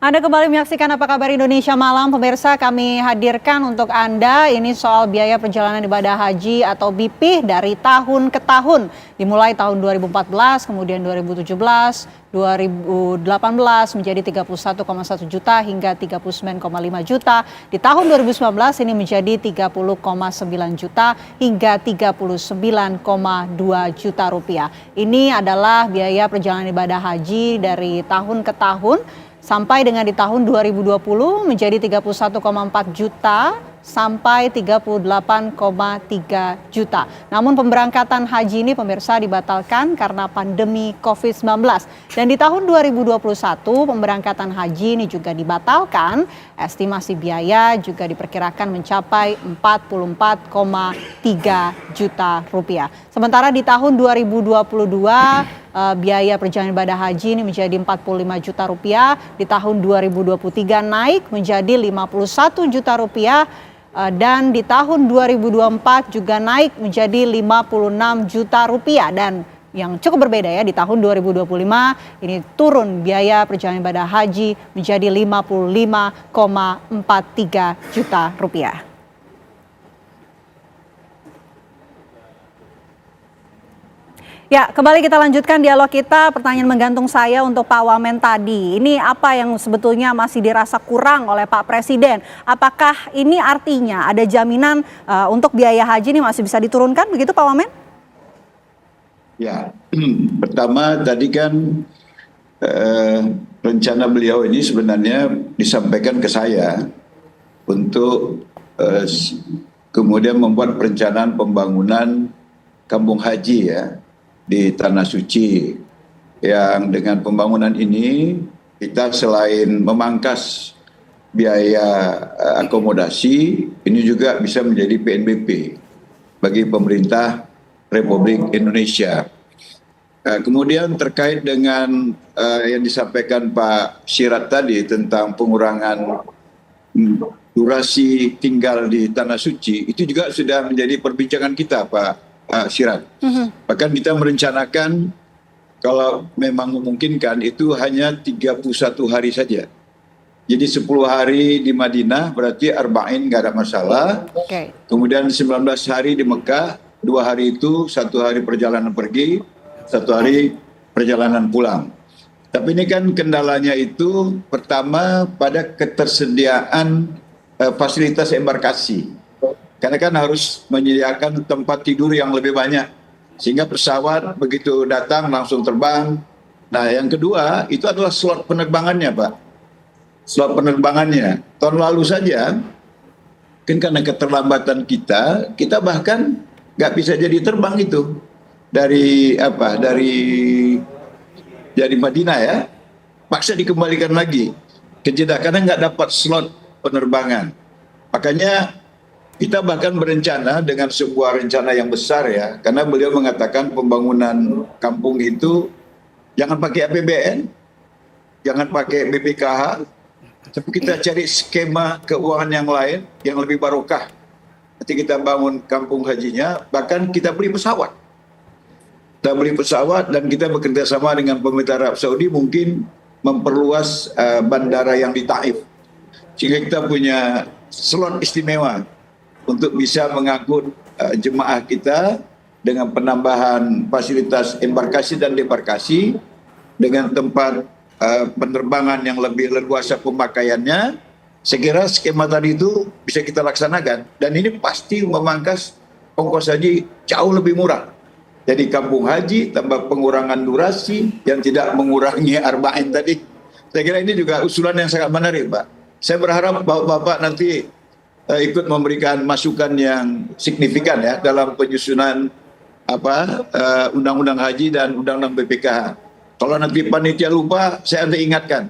Anda kembali menyaksikan Apa Kabar Indonesia Malam. Pemirsa, kami hadirkan untuk Anda ini soal biaya perjalanan ibadah haji atau BP dari tahun ke tahun. Dimulai tahun 2014, kemudian 2017, 2018 menjadi 31,1 juta hingga 39,5 juta. Di tahun 2019 ini menjadi 30,9 juta hingga 39,2 juta rupiah. Ini adalah biaya perjalanan ibadah haji dari tahun ke tahun. Sampai dengan di tahun 2020 menjadi 31,4 juta sampai 38,3 juta. Namun pemberangkatan haji ini pemirsa dibatalkan karena pandemi COVID-19. Dan di tahun 2021 pemberangkatan haji ini juga dibatalkan. Estimasi biaya juga diperkirakan mencapai 44,3 juta rupiah. Sementara di tahun 2022 biaya perjalanan ibadah haji ini menjadi 45 juta rupiah. Di tahun 2023 naik menjadi 51 juta rupiah. Dan di tahun 2024 juga naik menjadi 56 juta rupiah. Dan yang cukup berbeda ya, di tahun 2025 ini turun biaya perjalanan ibadah haji menjadi 55,43 juta rupiah. Ya, kembali kita lanjutkan dialog kita. Pertanyaan menggantung saya untuk Pak Wamen tadi. Ini apa yang sebetulnya masih dirasa kurang oleh Pak Presiden? Apakah ini artinya ada jaminan untuk biaya haji ini masih bisa diturunkan begitu Pak Wamen? Ya, pertama tadi kan rencana beliau ini sebenarnya disampaikan ke saya untuk kemudian membuat perencanaan pembangunan kampung haji ya di Tanah Suci, yang dengan pembangunan ini kita selain memangkas biaya akomodasi, ini juga bisa menjadi PNBP bagi pemerintah Republik Indonesia. Kemudian terkait dengan yang disampaikan Pak Sirat tadi tentang pengurangan durasi tinggal di Tanah Suci, itu juga sudah menjadi perbincangan kita Pak Sirat. Bahkan kita merencanakan kalau memang memungkinkan itu hanya 31 hari saja. Jadi 10 hari di Madinah berarti arba'in nggak ada masalah. Okay. Kemudian 19 hari di Mekah, 2 hari itu 1 hari perjalanan pergi, 1 hari perjalanan pulang. Tapi ini kan kendalanya itu pertama pada ketersediaan fasilitas embarkasi. Karena kan harus menyediakan tempat tidur yang lebih banyak. Sehingga pesawat begitu datang langsung terbang. Nah yang kedua itu adalah slot penerbangannya Pak. Slot penerbangannya. Tahun lalu saja, kan karena keterlambatan kita bahkan nggak bisa jadi terbang itu. Dari Madinah ya. Paksa dikembalikan lagi ke Jeddah karena nggak dapat slot penerbangan. Makanya kita bahkan berencana dengan sebuah rencana yang besar ya, karena beliau mengatakan pembangunan kampung itu jangan pakai APBN, jangan pakai BPKH, tapi kita cari skema keuangan yang lain yang lebih barokah. Nanti kita bangun kampung hajinya, bahkan kita beli pesawat. Kita beli pesawat dan kita bekerja sama dengan pemerintah Arab Saudi mungkin memperluas bandara yang di Taif. Sehingga kita punya slot istimewa untuk bisa mengangkut jemaah kita dengan penambahan fasilitas embarkasi dan debarkasi dengan tempat penerbangan yang lebih leluasa pemakaiannya. Saya kira skema tadi itu bisa kita laksanakan dan ini pasti memangkas ongkos haji jauh lebih murah. Jadi kampung haji tambah pengurangan durasi yang tidak mengurangi arba'in tadi. Saya kira ini juga usulan yang sangat menarik Pak. Saya berharap Bapak nanti ikut memberikan masukan yang signifikan ya dalam penyusunan undang-undang haji dan undang-undang BPKH. Kalau nanti panitia lupa, saya nanti ingatkan.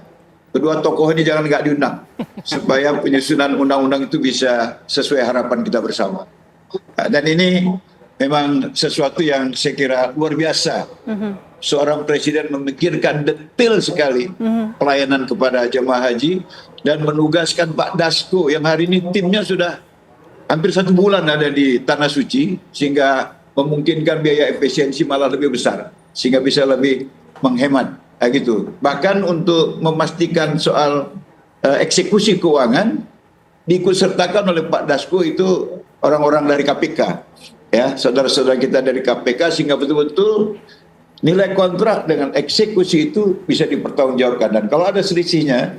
Kedua tokoh ini jangan nggak diundang supaya penyusunan undang-undang itu bisa sesuai harapan kita bersama. Dan ini memang sesuatu yang saya kira luar biasa. Seorang presiden memikirkan detail sekali pelayanan kepada jemaah haji dan menugaskan Pak Dasko yang hari ini timnya sudah hampir 1 bulan ada di Tanah Suci sehingga memungkinkan biaya efisiensi malah lebih besar sehingga bisa lebih menghemat gitu. Bahkan untuk memastikan soal eksekusi keuangan diikutsertakan oleh Pak Dasko itu orang-orang dari KPK, ya, saudara-saudara kita dari KPK, sehingga betul-betul nilai kontrak dengan eksekusi itu bisa dipertanggungjawabkan. Dan kalau ada selisihnya,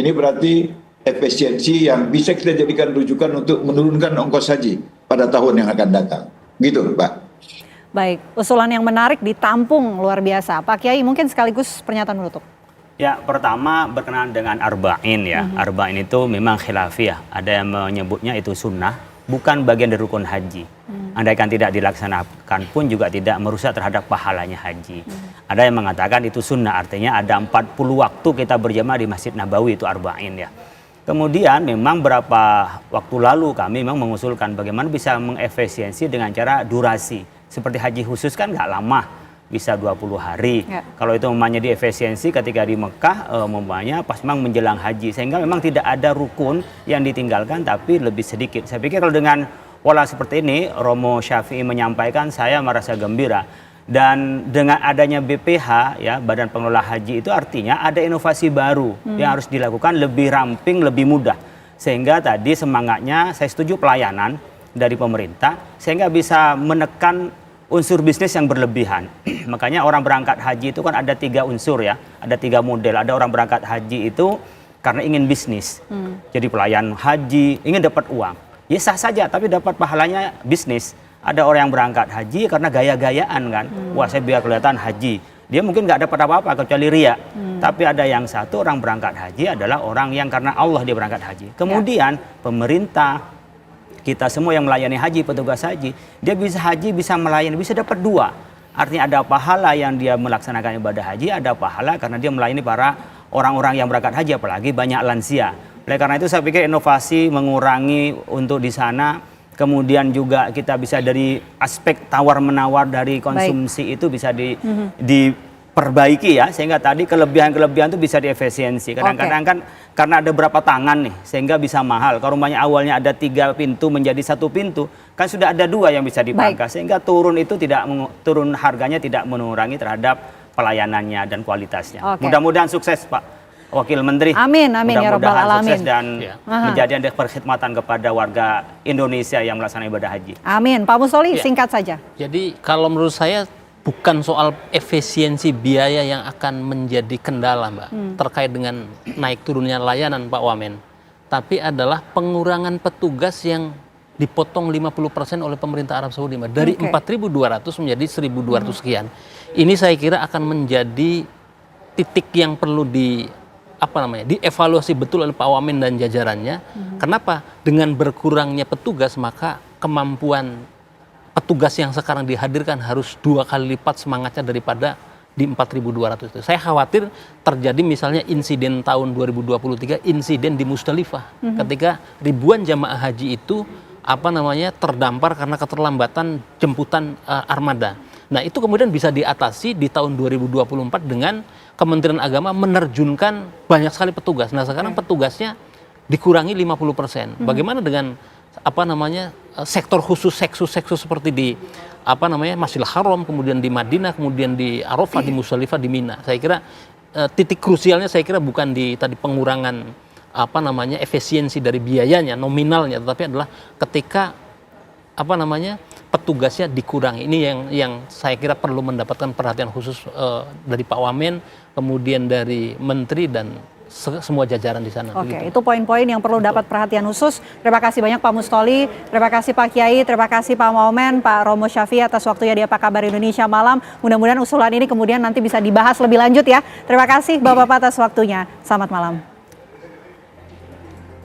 ini berarti efisiensi yang bisa kita jadikan rujukan untuk menurunkan ongkos haji pada tahun yang akan datang. Gitu, Pak. Baik, usulan yang menarik ditampung luar biasa. Pak Kiai, mungkin sekaligus pernyataan menutup. Ya, pertama berkenaan dengan arba'in ya. Arba'in itu memang khilafiyah. Ada yang menyebutnya itu sunnah, bukan bagian dari rukun haji. Andaikan tidak dilaksanakan pun juga tidak merusak terhadap pahalanya haji. Ada yang mengatakan itu sunnah, artinya ada 40 waktu kita berjamaah di Masjid Nabawi, itu arba'in ya. Kemudian memang beberapa waktu lalu kami memang mengusulkan bagaimana bisa mengefisiensi dengan cara durasi. Seperti haji khusus kan nggak lama, bisa 20 hari. Ya. Kalau itu umpamanya di efisiensi ketika di Mekah, umpamanya pas memang menjelang haji. Sehingga memang tidak ada rukun yang ditinggalkan tapi lebih sedikit. Saya pikir kalau dengan pola seperti ini, Romo Syafi'i menyampaikan, saya merasa gembira. Dan dengan adanya BPH, ya, Badan Pengelola Haji, itu artinya ada inovasi baru yang harus dilakukan lebih ramping, lebih mudah. Sehingga tadi semangatnya, saya setuju pelayanan dari pemerintah, sehingga bisa menekan unsur bisnis yang berlebihan. Makanya orang berangkat haji itu kan ada 3 unsur ya, ada 3 model. Ada orang berangkat haji itu karena ingin bisnis, jadi pelayan haji, ingin dapat uang. Ya sah saja, tapi dapat pahalanya bisnis. Ada orang yang berangkat haji karena gaya-gayaan kan, wah saya biar kelihatan haji. Dia mungkin nggak dapat apa-apa kecuali riya. Tapi ada yang satu, orang berangkat haji adalah orang yang karena Allah dia berangkat haji. Kemudian pemerintah, kita semua yang melayani haji, petugas haji, dia bisa haji, bisa melayani, bisa dapat 2. Artinya ada pahala yang dia melaksanakan ibadah haji, ada pahala karena dia melayani para orang-orang yang berangkat haji, apalagi banyak lansia. Oleh karena itu saya pikir inovasi mengurangi untuk di sana, kemudian juga kita bisa dari aspek tawar-menawar dari konsumsi itu bisa diperbaiki ya, sehingga tadi kelebihan-kelebihan itu bisa diefisiensi. Kadang-kadang kan karena ada berapa tangan nih, sehingga bisa mahal. Kalau umpamanya awalnya ada 3 pintu menjadi 1 pintu, kan sudah ada 2 yang bisa dipangkas, sehingga turun itu turun harganya tidak mengurangi terhadap pelayanannya dan kualitasnya. Mudah-mudahan sukses Pak Wakil Menteri. Amin, amin ya rabbal alamin. Sukses dan menjadi ada perkhidmatan kepada warga Indonesia yang melaksanakan ibadah haji. Amin. Pak Mustoli, singkat saja. Jadi kalau menurut saya bukan soal efisiensi biaya yang akan menjadi kendala, Mbak, terkait dengan naik turunnya layanan Pak Wamen, tapi adalah pengurangan petugas yang dipotong 50% oleh pemerintah Arab Saudi, Mbak, dari 4.200 menjadi 1.200 sekian. Ini saya kira akan menjadi titik yang perlu dievaluasi betul oleh Pak Wamen dan jajarannya. Kenapa? Dengan berkurangnya petugas, maka kemampuan petugas yang sekarang dihadirkan harus 2 kali lipat semangatnya daripada di 4.200 itu. Saya khawatir terjadi misalnya insiden tahun 2023, insiden di Musdalifah, ketika ribuan jamaah haji itu terdampar karena keterlambatan jemputan armada. Nah, itu kemudian bisa diatasi di tahun 2024 dengan Kementerian Agama menerjunkan banyak sekali petugas. Nah, sekarang petugasnya dikurangi 50%. Bagaimana dengan sektor khusus seksus seperti di Masjidil Haram, kemudian di Madinah, kemudian di Arafah, di Musdalifah, di Mina. Saya kira titik krusialnya bukan di tadi pengurangan efisiensi dari biayanya, nominalnya, tetapi adalah ketika petugasnya dikurangi. Ini yang saya kira perlu mendapatkan perhatian khusus dari Pak Wamen, kemudian dari Menteri dan semua jajaran di sana. Itu poin-poin yang perlu dapat perhatian khusus. Terima kasih banyak Pak Mustoli, terima kasih Pak Kiai, terima kasih Pak Wamen, Pak Romo Syafi'i atas waktunya di Apa Kabar Indonesia Malam. Mudah-mudahan usulan ini kemudian nanti bisa dibahas lebih lanjut ya. Terima kasih Bapak-Bapak atas waktunya. Selamat malam.